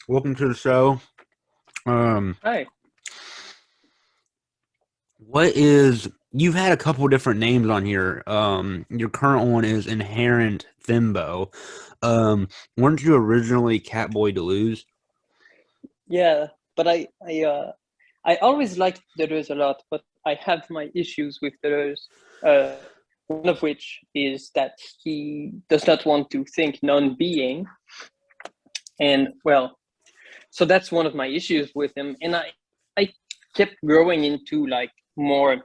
Welcome to the show. Um, Hi. what is you've had a couple different names on here. Your current one is Inherent Thimbo. Weren't you originally Catboy Deleuze? Yeah, but I always liked Deleuze a lot, but I have my issues with Deleuze. One of which is that he does not want to think non-being, and well, so that's one of my issues with him. And I kept growing into like more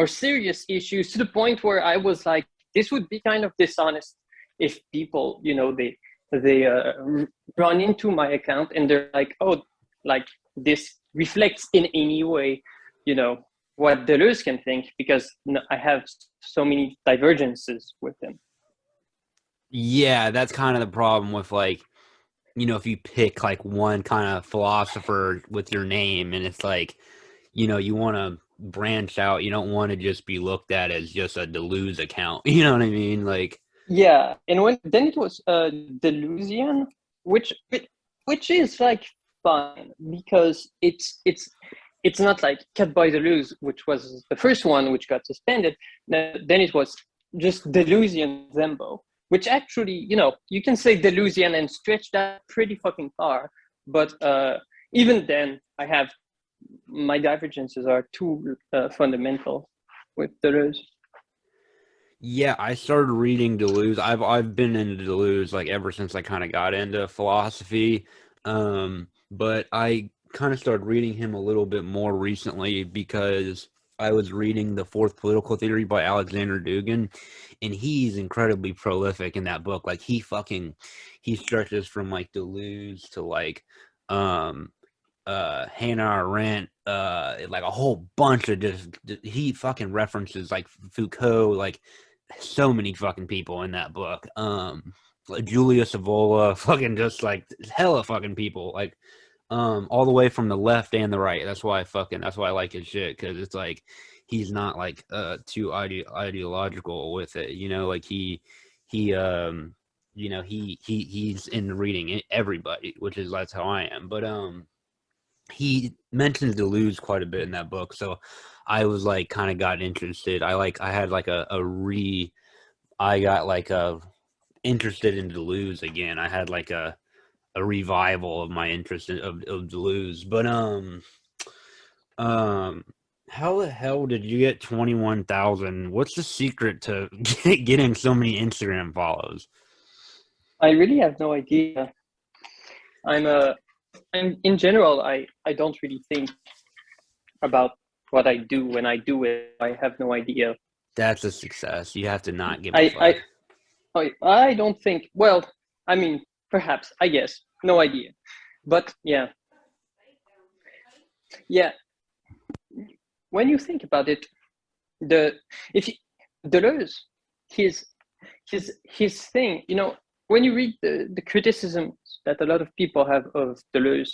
serious issues to the point where I was like, this would be kind of dishonest if people, they run into my account and they're like, oh, like this reflects in any way, you know, what Deleuze can think because I have so many divergences with him. Yeah, that's kind of the problem with if you pick like one kind of philosopher with your name, and it's like, you want to branch out. You don't want to just be looked at as just a Deleuze account. You know what I mean? Like, Yeah, and when then it was Deleuzian, which which is like fine because it's not like Cat by Deleuze, which was the first one which got suspended. Then it was just Deleuzian Zembo, which actually, you can say Deleuzian and stretch that pretty fucking far. But even then, I have my divergences are too fundamental with Deleuze. yeah, I started reading Deleuze. I've been into Deleuze like ever since I kind of got into philosophy. But I kind of started reading him a little bit more recently because I was reading The Fourth Political Theory by Alexander Dugin, and he's incredibly prolific in that book. Like he stretches from like Deleuze to like um Hannah Arendt, like a whole bunch of just he fucking references like Foucault, like so many fucking people in that book. Like Julia Savola, fucking just like hella fucking people, like all the way from the left and the right. That's why I like his shit because it's like he's not like too ideological with it. Like he he's in reading everybody, which is that's how I am. But he mentions Deleuze quite a bit in that book, so I was like kind of got interested. I had like I got like a interested in Deleuze again. I had like a revival of my interest of Deleuze. But um how the hell did you get 21,000? What's the secret to getting so many Instagram follows? I really have no idea. I'm a I'm in general I don't really think about what I do when I do it. I have no idea. That's a success. You have to not give a I I fuck. I don't think. Well, I mean, perhaps I guess no idea. But yeah, yeah. When you think about it, the if you, Deleuze, his his thing, when you read the criticisms that a lot of people have of Deleuze,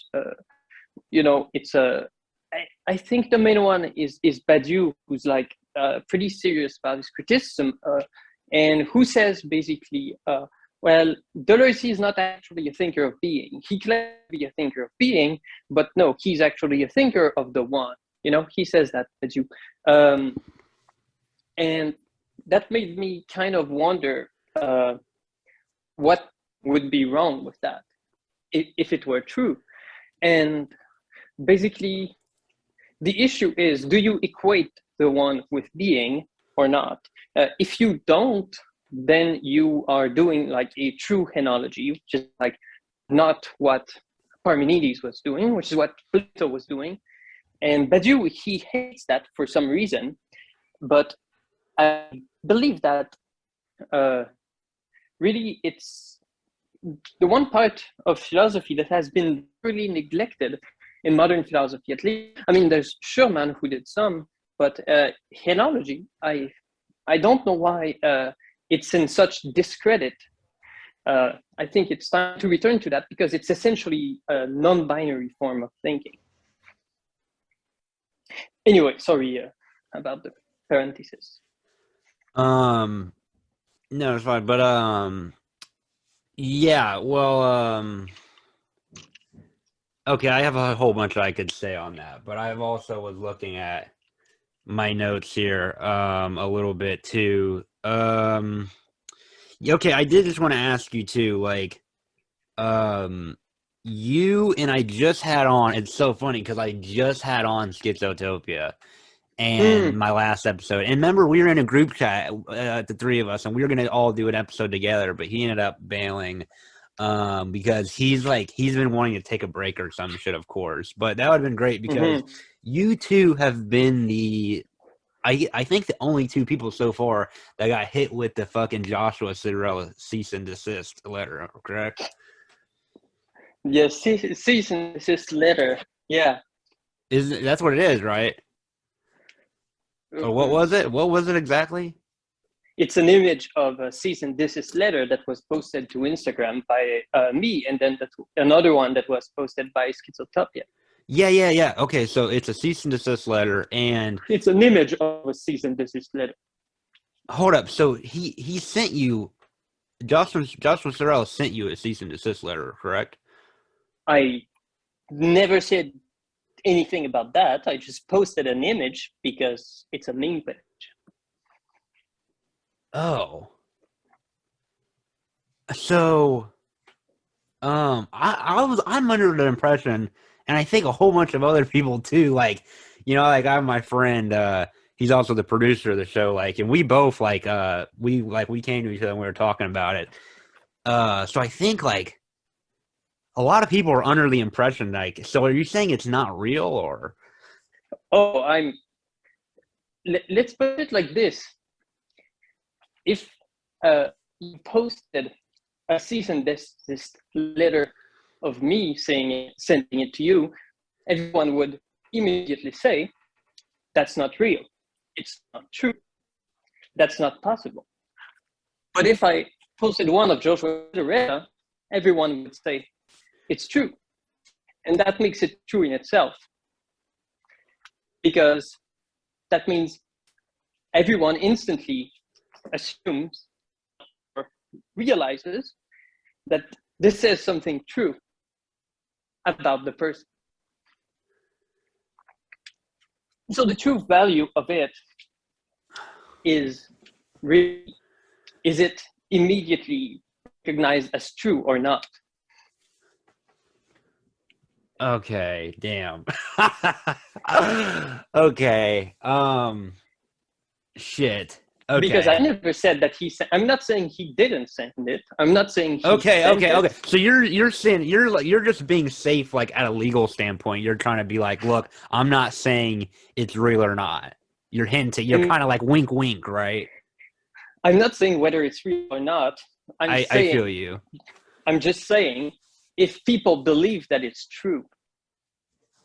it's a I think the main one is Badiou, who's like pretty serious about his criticism, and who says basically, well, Deleuze is not actually a thinker of being. He claims to be a thinker of being, but no, he's actually a thinker of the one. He says that Badiou, um, and that made me kind of wonder what would be wrong with that if it were true. And basically, the issue is, do you equate the one with being or not? If you don't, then you are doing like a true henology, which is like not what Parmenides was doing, which is what Plato was doing. And Badiou, he hates that for some reason, but I believe that uh, really it's the one part of philosophy that has been really neglected in modern philosophy, at least. I mean, there's Schurman who did some, but henology, I don't know why it's in such discredit. I think it's time to return to that because it's essentially a non-binary form of thinking. Anyway, sorry about the parenthesis. Um, no, it's fine. But yeah, well, Okay, I have a whole bunch I could say on that, but I've also was looking at my notes here a little bit too. Yeah, okay, I did just want to ask you too, like um you and I just had on, it's so funny because I just had on Schizotopia and Mm, my last episode. And remember, we were in a group chat, the three of us, and we were gonna all do an episode together, but he ended up bailing because he's been wanting to take a break or some shit, of course. But that would have been great because hmm. you two have been I think the only two people so far that got hit with the fucking Joshua Citarella cease and desist letter, correct? Yes, cease and desist letter. Yeah. Is that's what it is, right? Or what Mhm. was it? What was it exactly? It's an image of a cease and desist letter that was posted to Instagram by me, and then another one that was posted by Schizotopia. Yeah. Okay, so it's a cease and desist letter, and It's an image of a cease and desist letter. hold up. So he sent you Joshua Sorrell sent you a cease and desist letter, correct? I never said anything about that. I just posted an image because it's a meme page. Oh, so I'm under the impression, and I think a whole bunch of other people too. Like, like I have my friend. He's also the producer of the show. Like, and we both we came to each other and we were talking about it. So I think like a lot of people are under the impression like, so are you saying it's not real or? Oh, let's put it like this. If you posted a cease and desist letter of me sending it to you, everyone would immediately say, that's not real. It's not true. That's not possible. But if I posted one of Joshua Citarella, everyone would say, it's true. And that makes it true in itself. Because that means everyone instantly assumes or realizes that this says something true about the person. So the true value of it is really, is it immediately recognized as true or not? Okay, damn. Okay. Shit. Because I Okay. never said that he sent. I'm not saying he didn't send it. I'm not saying he Okay, sent okay, it. okay. So you're saying you're just being safe, like at a legal standpoint. You're trying to be like, look, I'm not saying it's real or not. You're hinting. You're I'm kind of like wink, wink, right? I'm not saying whether it's real or not. I'm I feel saying you. I'm just saying if people believe that it's true,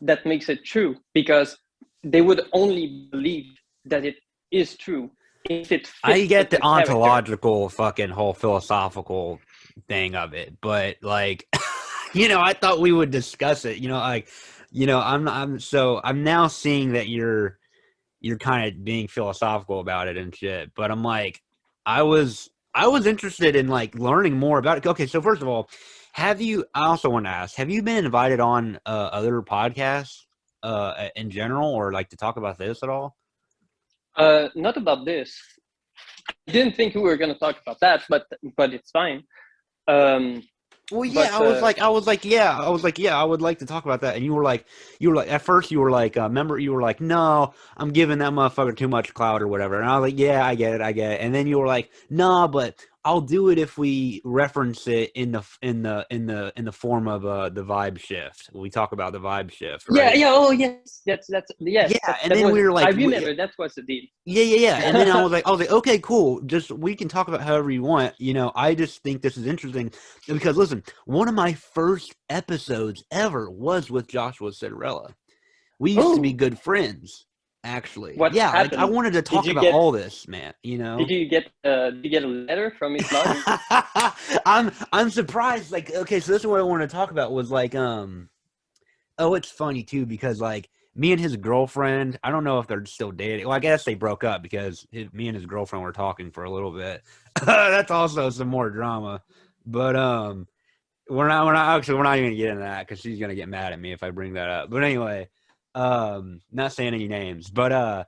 that makes it true because they would only believe that it is true if it I fits get with the the character. ontological fucking whole philosophical thing of it, but like, I thought we would discuss it. Like, I'm now seeing that you're kind of being philosophical about it and shit. But I'm like, I was interested in like learning more about it. Okay, so first of all, I also want to ask, have you been invited on other podcasts in general, or like to talk about this at all? Not about this. I didn't think we were going to talk about that, but it's fine. Um, Well, yeah, but I would like to talk about that. And you were like, at first you were like, remember, you were like, no, I'm giving that motherfucker too much clout or whatever. And I was like, yeah, I get it. And then you were like, no, but I'll do it if we reference it in the form of the vibe shift. We talk about the vibe shift, yeah, right? yeah. Oh, yes. That's yes. Yeah, and That then was. we were I like, remember that was the deal. yeah. And then I was like, okay, cool. Just we can talk about however you want. I just think this is interesting because listen, one of my first episodes ever was with Joshua Citarella. We used to be Oh, good friends, actually. what Yeah, I happened? wanted to Did talk you about get? all this, man. Did you get a letter from his lawyer? I'm surprised. Like, okay, so this is what I wanted to talk about was like, oh, it's funny too because like me and his girlfriend, I don't know if they're still dating. Well, I guess they broke up because me and his girlfriend were talking for a little bit. That's also some more drama. But we're not even gonna get into that because she's gonna get mad at me if I bring that up. But anyway, not saying any names, but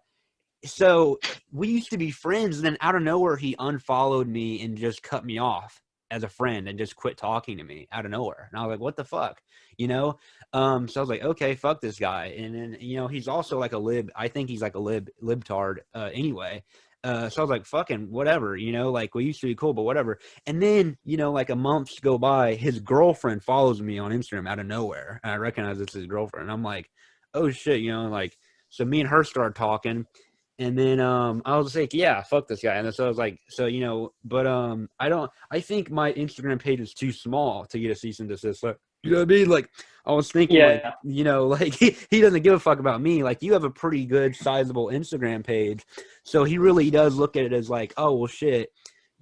so we used to be friends, and then out of nowhere he unfollowed me and just cut me off as a friend and just quit talking to me out of nowhere. And I was like, what the fuck? You know? So I was like, okay, fuck this guy. And then, he's also like a lib. I think he's like a libtard anyway. So I was like, fucking whatever, like we used to be cool, but whatever. And then, like a month go by, his girlfriend follows me on Instagram out of nowhere. And I recognize it's his girlfriend. And I'm like, oh shit, like, so me and her start talking. And then I was like, yeah, fuck this guy. And then so I was like, but I think my Instagram page is too small to get a cease and desist. Like, you know what I mean? Like, I was thinking, like, Yeah. like he doesn't give a fuck about me. Like, you have a pretty good, sizable Instagram page. So he really does look at it as like, oh, well, shit.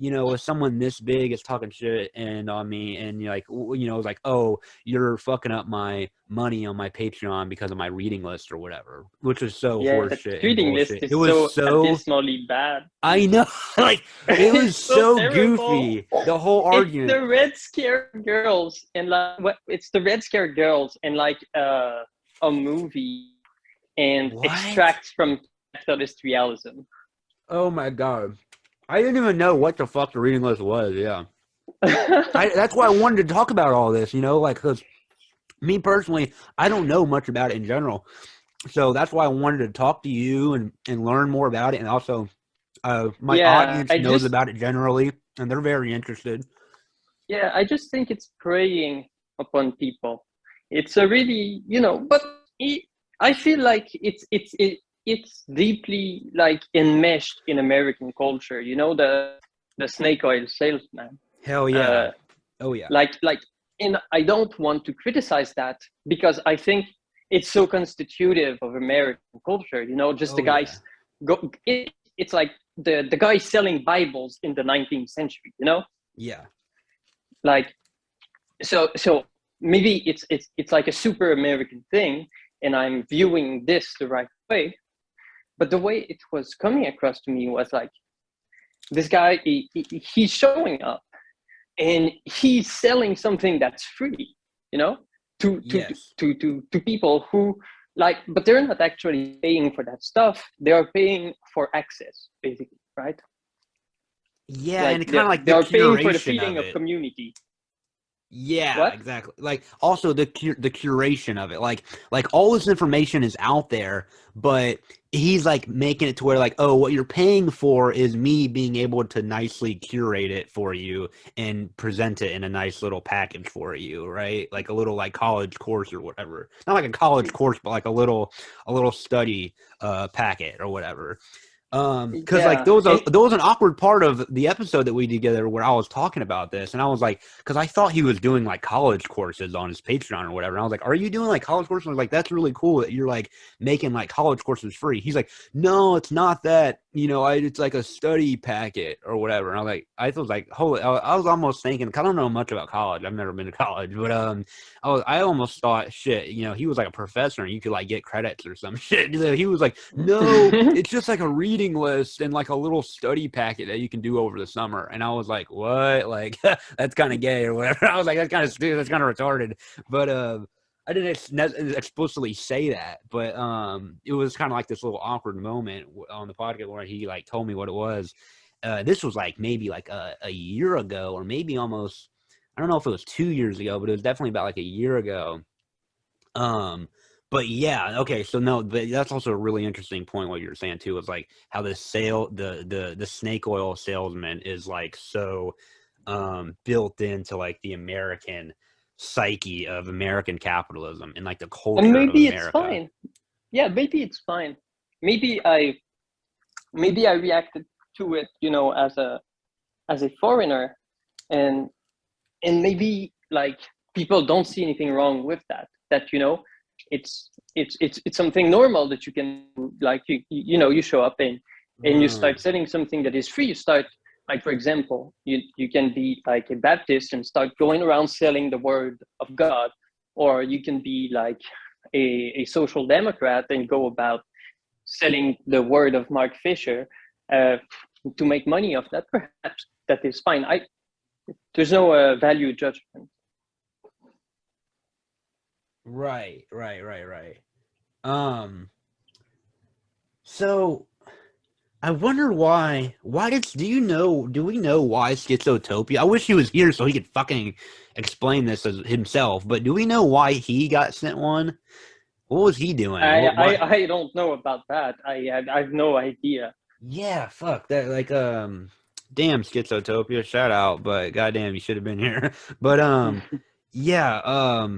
If someone this big is talking shit and on me and you're like, it's like, oh, you're fucking up my money on my Patreon because of my reading list or whatever, which is so Yeah, the horseshit and reading list bullshit. It is was so so, abysmally bad. I know, like, it was It's so so terrible. goofy, the whole It's argument. the Red Scare Girls and like what? It's the Red Scare Girls and like a movie and What? extracts from capitalist realism. Oh my God. I didn't even know what the fuck the reading list was. Yeah. That's why I wanted to talk about all this, like, because me personally, I don't know much about it in general. So that's why I wanted to talk to you and learn more about it. And also, my Yeah, audience knows about it generally, and they're very interested. I just think it's preying upon people. It's a really, but I feel like it's deeply like enmeshed in American culture. The snake oil salesman. Hell yeah. Uh, Oh yeah. and I don't want to criticize that because I think it's so constitutive of American culture. Just the Oh yeah. guys go. It's like the guy selling Bibles in the 19th century. Yeah. Like so maybe it's like a super American thing, and I'm viewing this the right way. But the way it was coming across to me was like this guy he's showing up and he's selling something that's free, to to Yes. to people who like, but they're not actually paying for that stuff. They are paying for access, basically, right? Yeah, Like and kind of like they the are paying for the curation feeling of of it. community. Yeah, What? exactly. Like also the curation of it. Like all this information is out there, but he's like making it to where like, oh, what you're paying for is me being able to nicely curate it for you and present it in a nice little package for you, right? Like a little like college course or whatever. Not like a college course, but like a little study packet or whatever. Because like Yeah, there was an awkward part of the episode that we did together where I was talking about this, and I was like, because I thought he was doing like college courses on his Patreon or whatever, and I was like, are you doing like college courses? I was like, that's really cool that you're like making like college courses free. He's like, no, it's not that. It's like a study packet or whatever. And I was like, holy, I was almost thinking, 'cause I don't know much about college. I've never been to college, but I almost thought, shit, he was like a professor and you could like get credits or some shit. He was like, no, it's just like a reading list and like a little study packet that you can do over the summer. And I was like, what? Like, that's kind of gay or whatever. I was like, that's kind of stupid. That's kind of retarded. But I didn't explicitly say that, but it was kind of like this little awkward moment on the podcast where he like told me what it was. This was like maybe like a year ago, or maybe almost. I don't know if it was 2 years ago, but it was definitely about like a year ago. But yeah, okay. So no, but that's also a really interesting point. What you're saying too is like how the snake oil salesman is like so built into like the American psyche of American capitalism and like the and culture of maybe it's America. fine. Yeah, maybe it's fine. Maybe I reacted to it, as a foreigner, and maybe like people don't see anything wrong with that. That it's something normal that you can like you show up and you Mm, start selling something that is free. You start like, for example, you can be like a Baptist and start going around selling the word of God, or you can be like a social democrat and go about selling the word of Mark Fisher uh, to make money off that. Perhaps that is fine. There's no value judgment. Right, right, right, right. Um, so I wonder why. Why did do you know? Do we know why schizotopia? I wish he was here so he could fucking explain this as himself. But do we know why he got sent one? What was he doing? I, What? I I don't know about that. I have no idea. Yeah, fuck that. Like, damn schizotopia. Shout out, but goddamn, you should have been here. But yeah.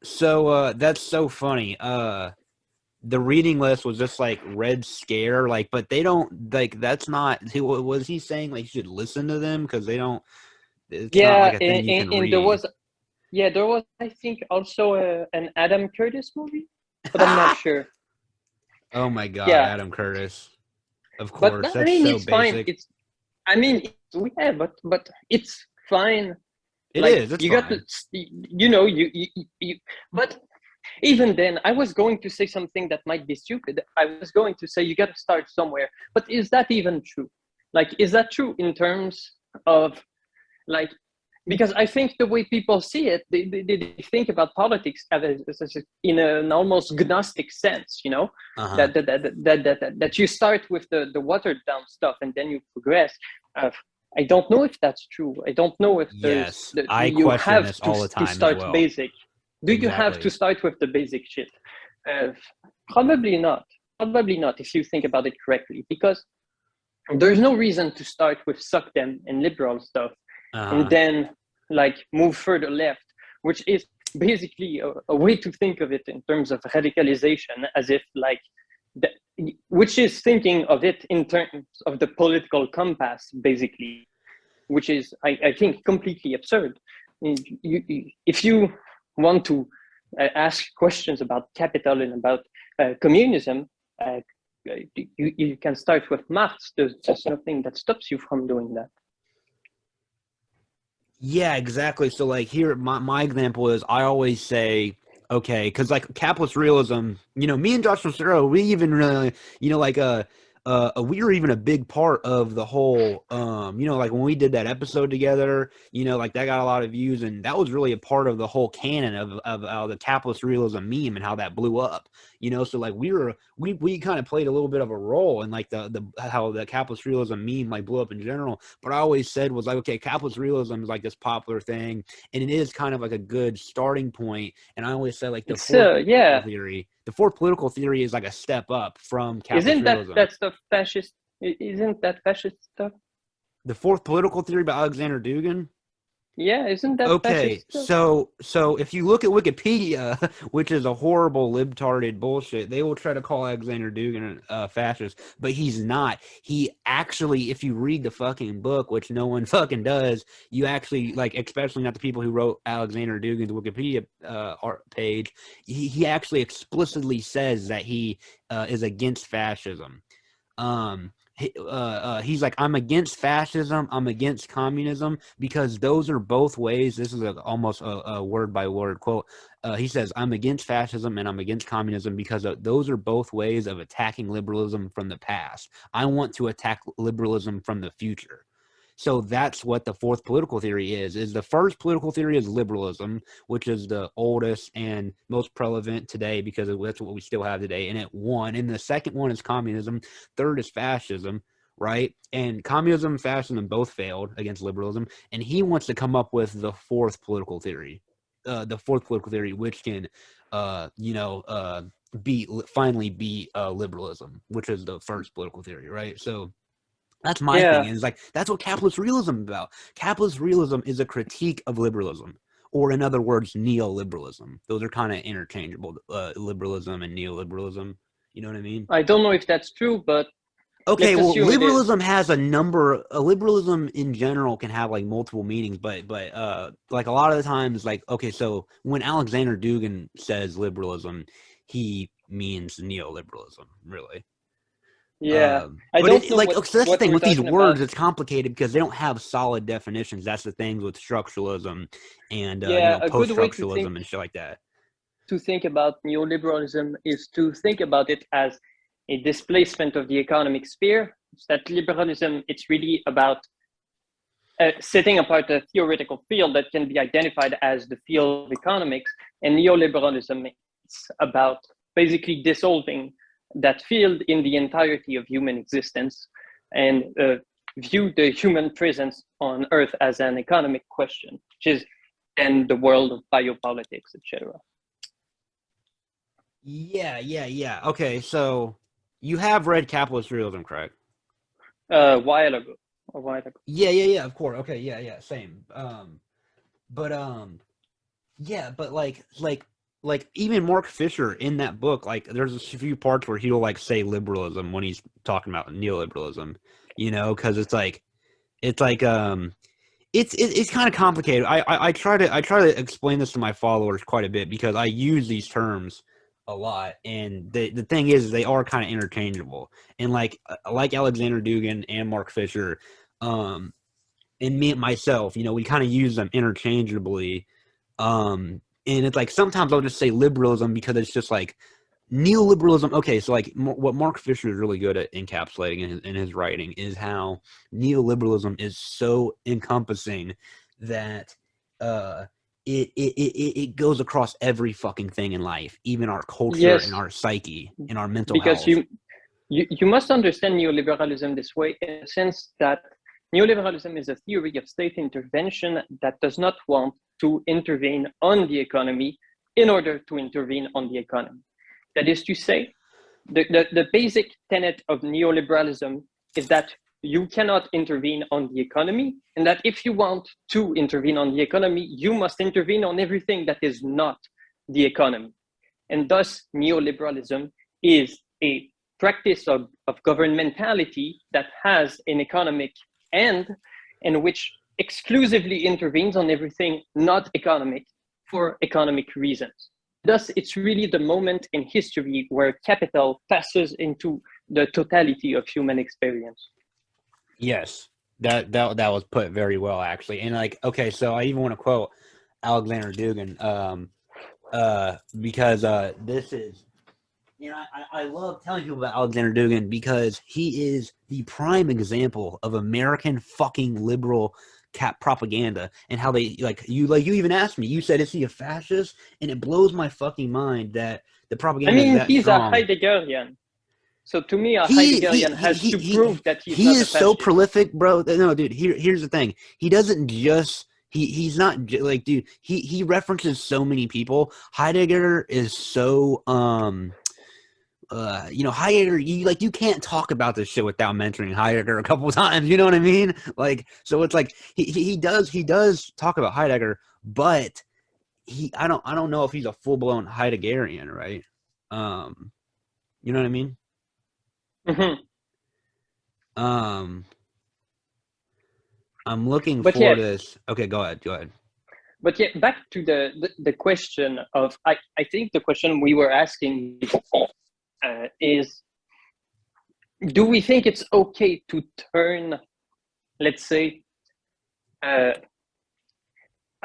So that's so funny. The reading list was just like Red Scare, like, but they don't like. That's not. Was he saying like you should listen to them because they don't. It's not like Yeah, a thing you can and there read. was, yeah, there was, I think, also an Adam Curtis movie, but I'm not sure. Oh my God, Yeah, Adam Curtis. Of but course, I that's mean, so it's fine. basic. I mean, yeah, but it's fine. It Like is. It's you got to, fine. you. But even then, I was going to say something that might be stupid. I was going to say you got to start somewhere. But is that even true? Like, is that true in terms of like, because I think the way people see it, they think about politics in an almost gnostic sense, Uh huh. that you start with the watered down stuff and then you progress. Uh, I don't know if that's true. I don't know if Yes, I you question have this all the to time as start well. basic. Do you have to Exactly. start with the basic shit? Uh, Probably not. Probably not if you think about it correctly, because there's no reason to start with suck them and liberal stuff Uh and huh. then like move further left, which is basically a way to think of it in terms of radicalization, as if like the, which is thinking of it in terms of the political compass, basically, which is I think completely absurd. If you want to ask questions about capital and about communism, you can start with Marx. There's just nothing that stops you from doing that. Yeah, exactly. So like here, my example is I always say, okay, because like capitalist realism, me and Josh Rosero, we even really, like we were even a big part of the whole, like when we did that episode together, like that got a lot of views, and that was really a part of the whole canon of the capitalist realism meme and how that blew up, So like we kind of played a little bit of a role in like the how the capitalist realism meme like blew up in general. But I always said was like, okay, capitalist realism is like this popular thing, and it is kind of like a good starting point. And I always said like It's yeah. the fourth political theory is like a step up from capitalist Isn't realism. that stuff fascist? Isn't that fascist stuff? The fourth political theory by Alexander Dugin. Yeah, isn't that Okay, fascist stuff? so if you look at Wikipedia, which is a horrible libtarded bullshit, they will try to call Alexander Dugin fascist, but he's not. He actually, if you read the fucking book, which no one fucking does, you actually like, especially not the people who wrote Alexander Dugin's Wikipedia page. He actually explicitly says that he is against fascism. He's like, I'm against fascism, I'm against communism, because those are both ways. This is almost a word by word quote. He says, I'm against fascism and I'm against communism because those are both ways of attacking liberalism from the past. I want to attack liberalism from the future. So that's what the fourth political theory is the first political theory is liberalism, which is the oldest and most prevalent today because that's what we still have today, and it won. And the second one is communism. Third is fascism, right? And communism and fascism both failed against liberalism, and he wants to come up with the fourth political theory, which can finally beat liberalism, which is the first political theory, right? So that's my thing. Yeah, And it's like, that's what capitalist realism is about. Capitalist realism is a critique of liberalism, or in other words, neoliberalism. Those are kind of interchangeable, liberalism and neoliberalism. You know what I mean? I don't know if that's true, but Okay, let's well, assume it is. liberalism has a number. Liberalism in general can have like multiple meanings, but like a lot of the times, like okay, so when Alexander Dugin says liberalism, he means neoliberalism, really. Yeah, I But don't it know like so that's the what thing we're with these talking about. words. It's complicated because they don't have solid definitions. That's the thing with structuralism and Yeah, a good way post-structuralism and shit like that. to think about neoliberalism is to think about it as a displacement of the economic sphere. It's that liberalism, it's really about setting apart a theoretical field that can be identified as the field of economics, and neoliberalism is about basically dissolving that field in the entirety of human existence and view the human presence on Earth as an economic question, which is then the world of biopolitics, etc. Yeah. Okay, so you have read Capitalist Realism, correct? While ago, a while ago. Yeah. Of course. Okay, yeah. Same. But yeah, but like even Mark Fisher in that book, like there's a few parts where he'll like say liberalism when he's talking about neoliberalism, because it's like it's kind of complicated. I try to explain this to my followers quite a bit because I use these terms a lot, and the thing is they are kind of interchangeable. And like Alexander Dugin and Mark Fisher, and me myself, we kind of use them interchangeably. And it's like sometimes I'll just say liberalism because it's just like neoliberalism. Okay, so like what Mark Fisher is really good at encapsulating in his writing is how neoliberalism is so encompassing that it goes across every fucking thing in life, even our culture and Yes, our psyche and our mental because health. you must understand neoliberalism this way, in the sense that neoliberalism is a theory of state intervention that does not want to intervene on the economy in order to intervene on the economy. That is to say, the basic tenet of neoliberalism is that you cannot intervene on the economy, and that if you want to intervene on the economy, you must intervene on everything that is not the economy. And thus, neoliberalism is a practice of governmentality that has an economic end, and which exclusively intervenes on everything not economic for economic reasons. Thus, it's really the moment in history where capital passes into the totality of human experience. Yes, that was put very well, actually. And like, okay, so I even want to quote Alexander Dugin, because this is, I love telling people about Alexander Dugin because he is the prime example of American fucking liberal cap propaganda and how they you even asked me. You said, is he a fascist? And it blows my fucking mind that the I propaganda is mean, that he's a strong. Heideggerian. So to me, a He Heideggerian has to prove that he's he not a is so fascist. prolific, bro. No, dude. Here's the thing. He doesn't just he's not like, dude. He references so many people. Heidegger is so Heidegger. You can't talk about this shit without mentioning Heidegger a couple of times. You know what I mean? Like, so it's like he does talk about Heidegger, but I don't know if he's a full blown Heideggerian, right? You know what I mean? Mm-hmm. Um, I'm looking But for yeah, this. Okay, go ahead. but yeah, back to the question of, I think the question we were asking is, do we think it's okay to turn, let's say, I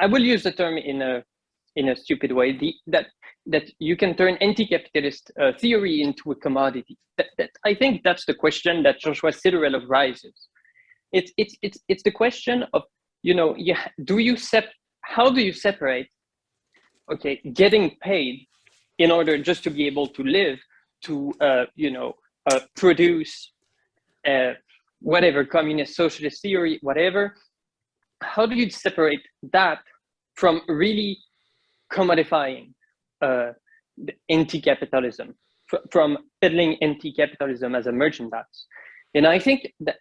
will use the term in a stupid way, that you can turn anti-capitalist theory into a commodity. That I think that's the question that Joshua Citarella raises. It's the question of, how do you separate, okay, getting paid in order just to be able to live, to produce whatever communist, socialist theory, whatever. How do you separate that from really commodifying anti-capitalism, from peddling anti-capitalism as a merchandise? And I think that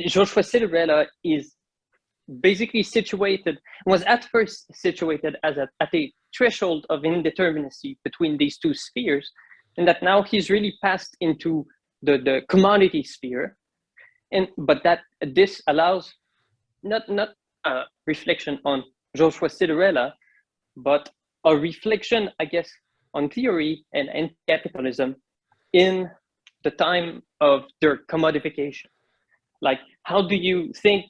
Joshua Citarella is basically was at first situated at a threshold of indeterminacy between these two spheres, and that now he's really passed into the commodity sphere. But that this allows not a reflection on Joshua Citarella, but a reflection, I guess, on theory and anti-capitalism in the time of their commodification. Like, how do you think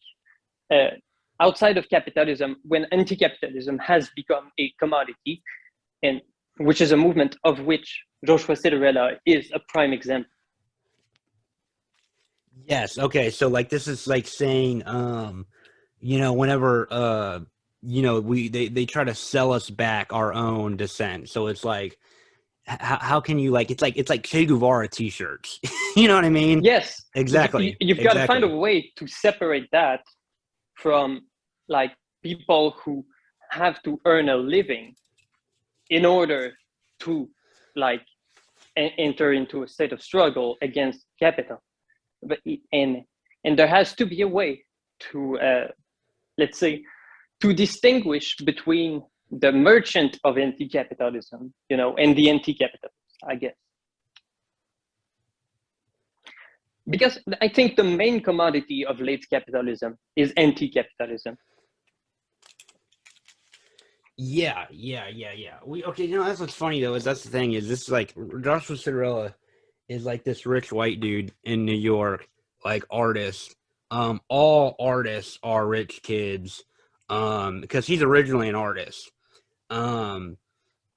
outside of capitalism, when anti-capitalism has become a commodity, and which is a movement of which Joshua Citarella is a prime example? Yes. Okay. So like this is like saying whenever they try to sell us back our own dissent. So it's like, how can you, like, it's like Che Guevara t-shirts. You know what I mean? Yes, Exactly, you've got to find a exactly. way to separate that from like people who have to earn a living in order to like enter into a state of struggle against capital. But and there has to be a way to let's say to distinguish between the merchant of anti-capitalism, and the anti-capitalist, I guess. Because I think the main commodity of late capitalism is anti-capitalism. Yeah. Okay, that's what's funny though, is that's the thing, is this, like, Joshua Citarella is like this rich white dude in New York, like, artist. All artists are rich kids, because he's originally an artist. Um,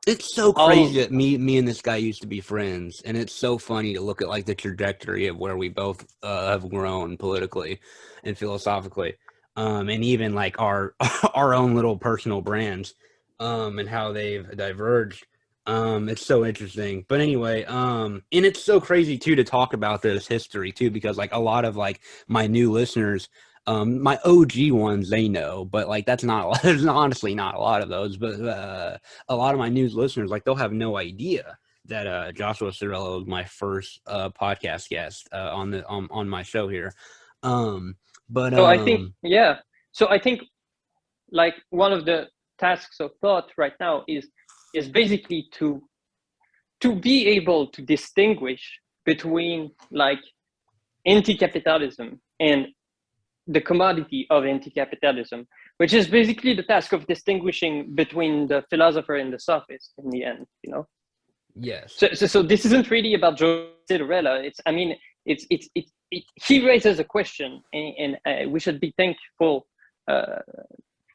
it's so crazy All that me and this guy used to be friends, and it's so funny to look at, like, the trajectory of where we both have grown politically and philosophically, and even like our our own little personal brands, and how they've diverged. It's so interesting. But anyway, and it's so crazy too to talk about this history too, because like a lot of like my new listeners, my OG ones, they know, but like that's not there's honestly not a lot of those, but a lot of my news listeners, like, they'll have no idea that Joshua Citarella was my first podcast guest on my show here. Um, but so I think yeah. So I think like one of the tasks of thought right now is basically to be able to distinguish between like anti-capitalism and the commodity of anti-capitalism, which is basically the task of distinguishing between the philosopher and the sophist in the end. yes, So this isn't really about Joe Citarella. It's, I mean, he raises a question, and we should be thankful uh,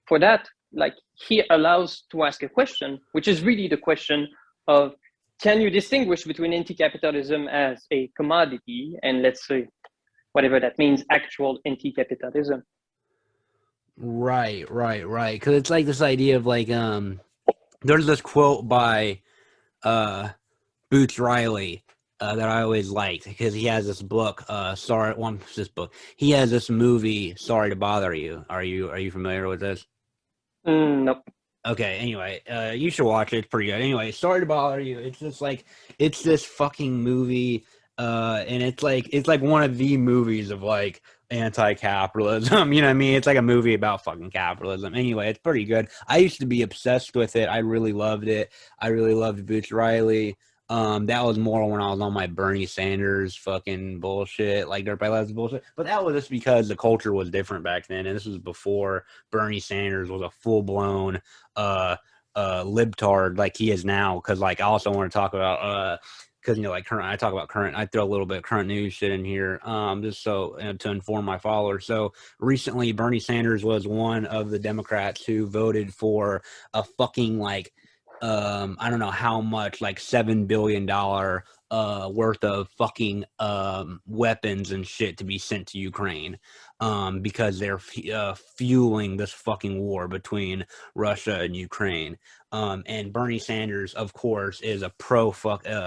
for that. Like he allows to ask a question, which is really the question of, can you distinguish between anti-capitalism as a commodity and, let's say, whatever that means, actual anti-capitalism? right. Because it's like this idea of like there's this quote by uh Boots Riley, that I always liked, because he has this book. This book. He has this movie. Sorry to bother you. Are you familiar with this? Nope. Okay. Anyway, you should watch it. It's pretty good. Anyway, sorry to bother you. It's just like it's this fucking movie, and it's like one of the movies of like anti-capitalism. You know what I mean? It's like a movie about fucking capitalism. Anyway, it's pretty good. I used to be obsessed with it. I really loved it. I really loved Boots Riley. That was more when I was on my Bernie Sanders fucking bullshit, like Dirt by Loves bullshit. But that was just because the culture was different back then, and this was before Bernie Sanders was a full blown uh libtard like he is now. Because like I also want to talk about because like current, I talk about current, I throw a little bit of current news shit in here, just so to inform my followers. So recently Bernie Sanders was one of the Democrats who voted for a fucking like I don't know how much, like $7 billion worth of fucking weapons and shit to be sent to Ukraine, because they're fueling this fucking war between Russia and Ukraine. And Bernie Sanders, of course, is a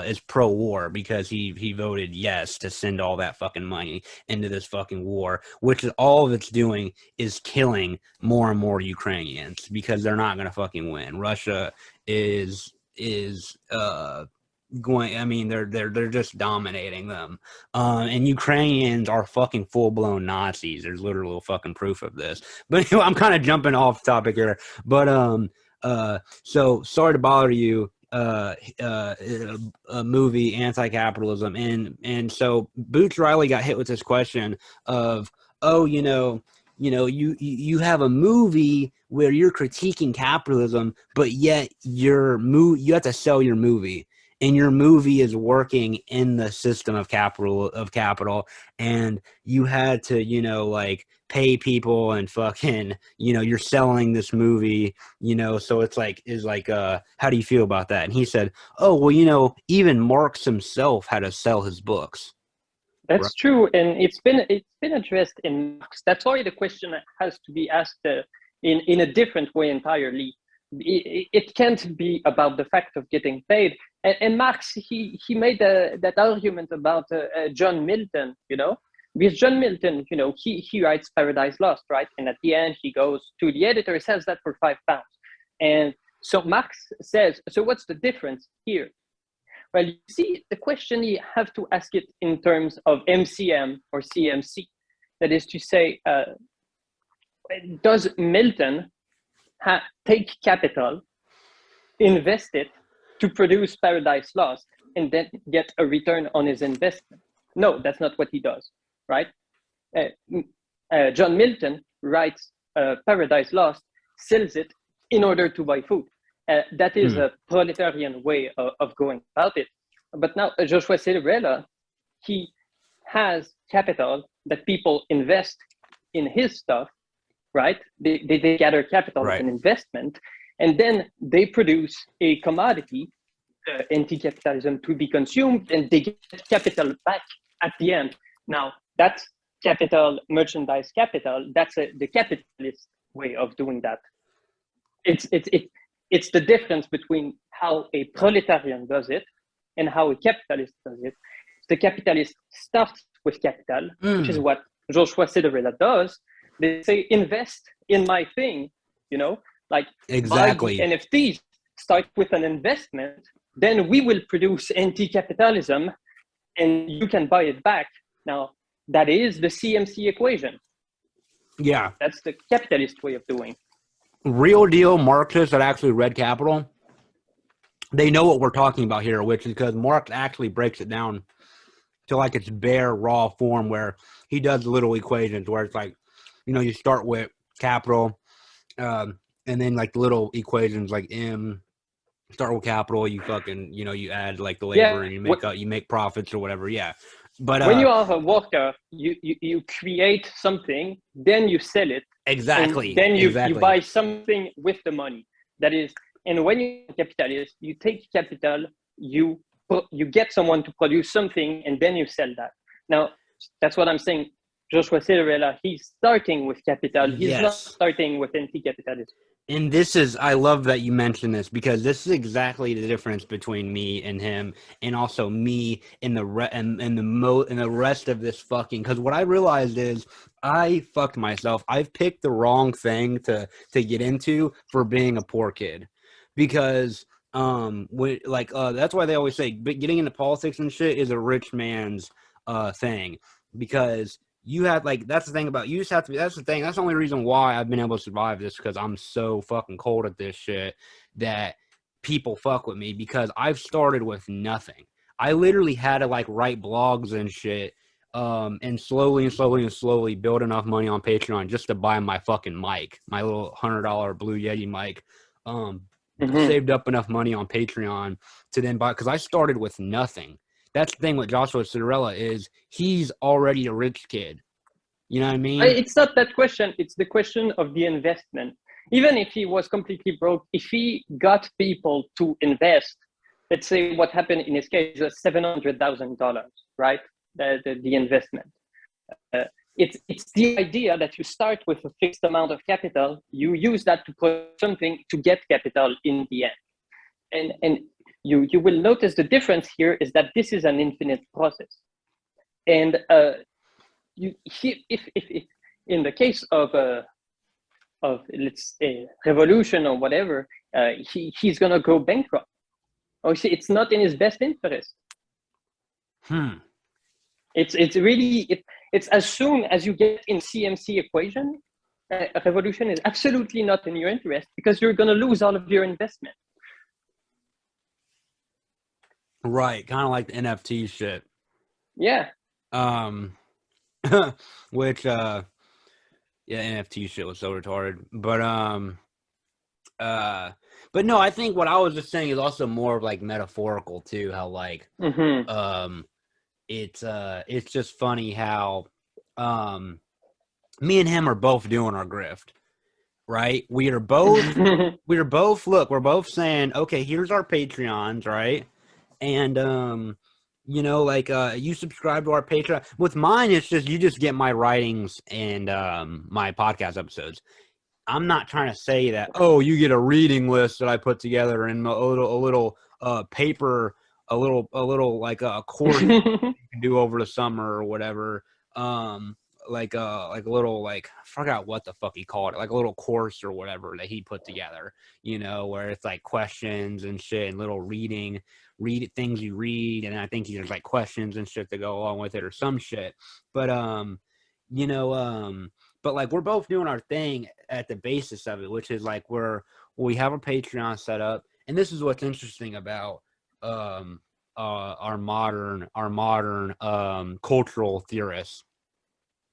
is pro war, because he voted yes to send all that fucking money into this fucking war, which is all of it's doing is killing more and more Ukrainians, because they're not gonna fucking win. Russia is going, I mean, they're just dominating them, and Ukrainians are fucking full-blown Nazis. There's literal fucking proof of this. But anyway, I'm kind of jumping off topic here. But so sorry to bother you. A movie, anti-capitalism, and so Boots Riley got hit with this question of, oh, you have a movie where you're critiquing capitalism, but yet you have to sell your movie, and your movie is working in the system of capital, and you had to, like, pay people and fucking, you're selling this movie, so it's like, how do you feel about that? And he said, oh, well, even Marx himself had to sell his books. That's true, and it's been addressed in Marx. That's why the question has to be asked in a different way entirely. It can't be about the fact of getting paid. And Marx he made that argument about John Milton, because John Milton, he writes Paradise Lost, right? And at the end, he goes to the editor, sells that for £5, and so Marx says, so what's the difference here? Well, you see, the question you have to ask it in terms of MCM or CMC. That is to say, does Milton take capital, invest it to produce Paradise Lost, and then get a return on his investment? No, that's not what he does, right? John Milton writes Paradise Lost, sells it in order to buy food. That is a proletarian way of going about it. But now Joshua Citarella, he has capital that people invest in his stuff, right? They gather capital as an investment, and then they produce a commodity, anti-capitalism, to be consumed, and they get capital back at the end. Now, that's capital, merchandise capital. That's the capitalist way of doing that. It's the difference between how a proletarian does it and how a capitalist does it. The capitalist starts with capital, which is what Joshua Citarella does. They say, invest in my thing, like exactly. Buy NFTs, start with an investment, then we will produce anti-capitalism and you can buy it back. Now, that is the CMC equation. Yeah. That's the capitalist way of doing. Real deal Marxists that actually read Capital, they know what we're talking about here, which is because Marx actually breaks it down to like its bare raw form, where he does little equations where it's like, you start with capital, and then like the little equations like start with capital, you fucking, you add like the labor and you make profits or whatever. Yeah. But when you are a worker, you create something, then you sell it. Exactly. Then you buy something with the money. That is, and when you're a capitalist, you take capital, you get someone to produce something, and then you sell that. Now, that's what I'm saying. Joshua Citarella, he's starting with capital. He's not starting with anti-capitalism. And I love that you mentioned this, because this is exactly the difference between me and him, and also me and the rest of this fucking. Because what I realized is I fucked myself. I've picked the wrong thing to get into for being a poor kid, because that's why they always say getting into politics and shit is a rich man's thing, because you have that's the thing about you just have to be. That's the thing. That's the only reason why I've been able to survive this, because I'm so fucking cold at this shit that people fuck with me, because I've started with nothing. I literally had to write blogs and shit, and slowly build enough money on Patreon just to buy my fucking mic, my little $100 Blue Yeti mic. Saved up enough money on Patreon to then buy, because I started with nothing. That's the thing with Joshua Citarella, is he's already a rich kid. You know what I mean? It's not that question. It's the question of the investment. Even if he was completely broke, if he got people to invest, let's say what happened in his case was $700,000, right? The investment. It's the idea that you start with a fixed amount of capital, you use that to put something to get capital in the end. And you will notice the difference here is that this is an infinite process. And if in the case of let's say revolution or whatever, he's gonna go bankrupt. Or it's not in his best interest. It's really it's as soon as you get in CMC equation, a revolution is absolutely not in your interest, because you're gonna lose all of your investment. Right, kind of like the NFT shit. Yeah. Which NFT shit was so retarded. But no, I think what I was just saying is also more of metaphorical too. How it's just funny how me and him are both doing our grift, right? We're both saying, okay, here's our Patreons, right? And like you subscribe to our Patreon. With mine, it's just you just get my writings and my podcast episodes. I'm not trying to say that, oh, you get a reading list that I put together and a little paper, a little like a course you can do over the summer or whatever. Um like a little, like, I forgot what the fuck he called it, like a little course or whatever that he put together, where it's like questions and shit and little read it, things you read, and I think there's like questions and shit to go along with it or some shit. But you know, but like we're both doing our thing at the basis of it, which is like we have a Patreon set up, and this is what's interesting about our modern cultural theorists,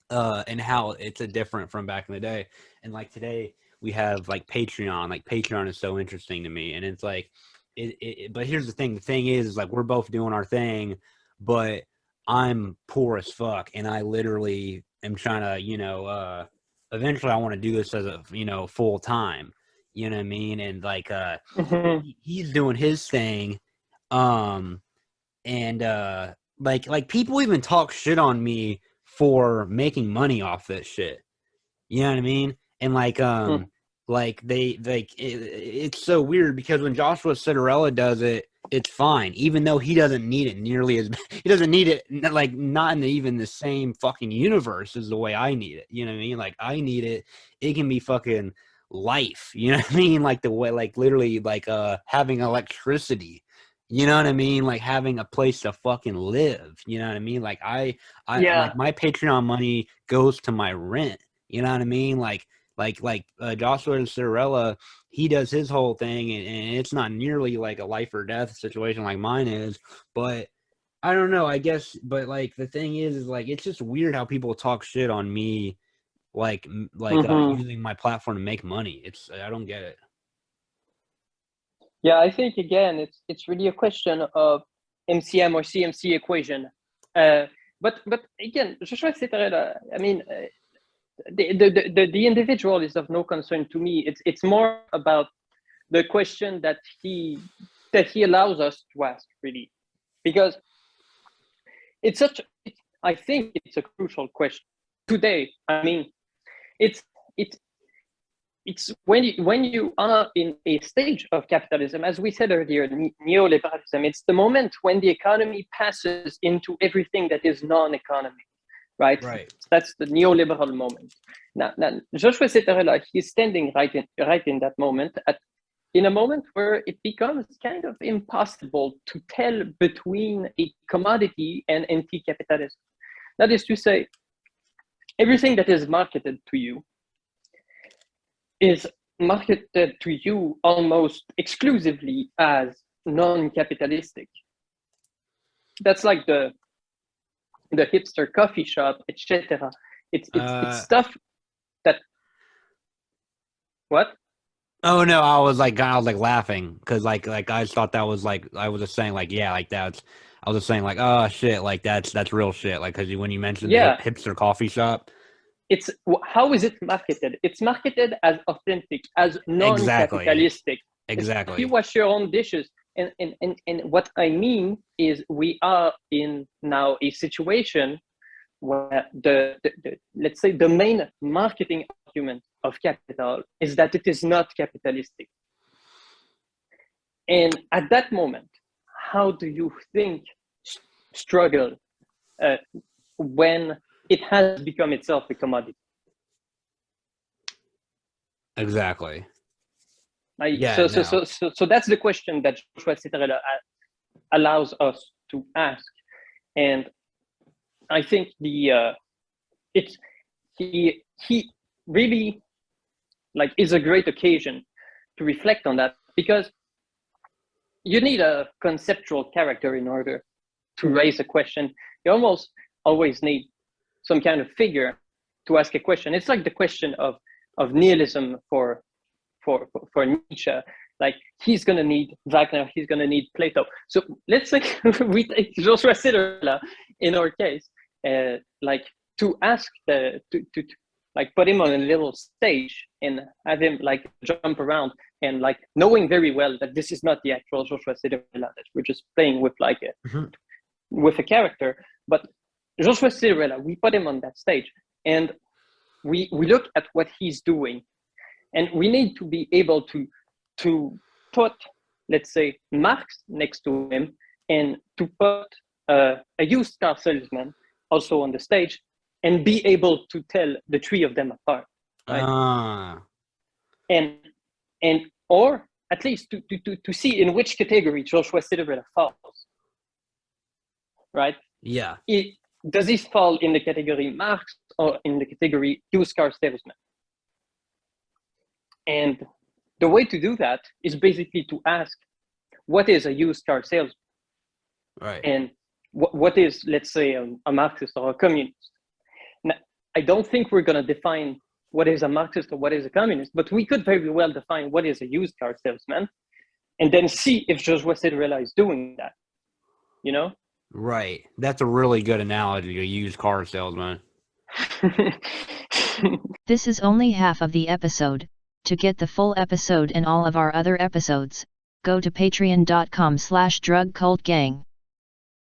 and how it's a different from back in the day. And like today we have like Patreon. Like Patreon is so interesting to me, and it's like but here's the thing. The thing is like we're both doing our thing, but I'm poor as fuck, and I literally am trying to, eventually I want to do this as a, full time. You know what I mean? And like he's doing his thing, um, and like people even talk shit on me for making money off this shit. You know what I mean? And like it's so weird because when Joshua Citarella does it, it's fine, even though he doesn't need it nearly as he doesn't need it, like, not in even the same fucking universe as the way I need it. You know what I mean? Like I need it. It can be fucking life. You know what I mean? Like the way, like literally, like having electricity. You know what I mean? Like having a place to fucking live. You know what I mean? Like I Yeah. like my Patreon money goes to my rent. You know what I mean? Joshua Citarella, he does his whole thing, and it's not nearly like a life or death situation like mine is. But I don't know. I guess, but like the thing is like it's just weird how people talk shit on me, Mm-hmm. using my platform to make money. I don't get it. Yeah, I think again, it's really a question of MCM or CMC equation. Uh, but again, Joshua Citarella, I mean, the individual is of no concern to me. It's more about the question that he allows us to ask, really, because it's such. I think it's a crucial question today. I mean, it's it's it's when you are in a stage of capitalism, as we said earlier, neoliberalism. It's the moment when the economy passes into everything that is non-economy, right? Right. That's the neoliberal moment. Now Joshua Citarella, he's standing right in that moment, in a moment where it becomes kind of impossible to tell between a commodity and anti-capitalism. That is to say, everything that is marketed to you is marketed to you almost exclusively as non-capitalistic. That's like the hipster coffee shop, etc. It's stuff that what? Oh no, I was like laughing because like I just thought that was like I was just saying like yeah like that's I was just saying like oh shit like that's real shit like because when you mentioned the Yeah, hipster coffee shop. it's how is it marketed? It's marketed as authentic, as Exactly. non-capitalistic. It's like you Exactly. wash your own dishes. And what I mean is we are in now a situation where let's say the main marketing argument of capital is that it is not capitalistic. And at that moment, how do you think struggle uh, when it has become itself a commodity? Exactly. Like, Yeah, no. so that's the question that Joshua Citarella allows us to ask. And I think it's he really like is a great occasion to reflect on that, because you need a conceptual character in order to raise a question. You almost always need some kind of figure to ask a question. It's like the question of nihilism for Nietzsche. Like he's gonna need Wagner, he's gonna need Plato. So let's say we take Joshua Citarella in our case, like to ask to like put him on a little stage and have him like jump around, and like knowing very well that this is not the actual Joshua Citarella, that we're just playing with like a Mhm. with a character. But Joshua Citarella, we put him on that stage, and we look at what he's doing, and we need to be able to put, let's say, Marx next to him, and to put a used car salesman also on the stage, and be able to tell the three of them apart, right? And or at least to see in which category Joshua Citarella falls, right? Yeah. Does he fall in the category Marx or in the category used car salesman? And the way to do that is basically to ask, what is a used car salesman? Right. And what is, let's say, a Marxist or a communist? Now, I don't think we're going to define what is a Marxist or what is a communist, but we could very well define what is a used car salesman, and then see if Joshua Citarella is doing that, you know? Right. That's a really good analogy, a used car salesman. This is only half of the episode. To get the full episode and all of our other episodes, go to patreon.com/drugcultgang.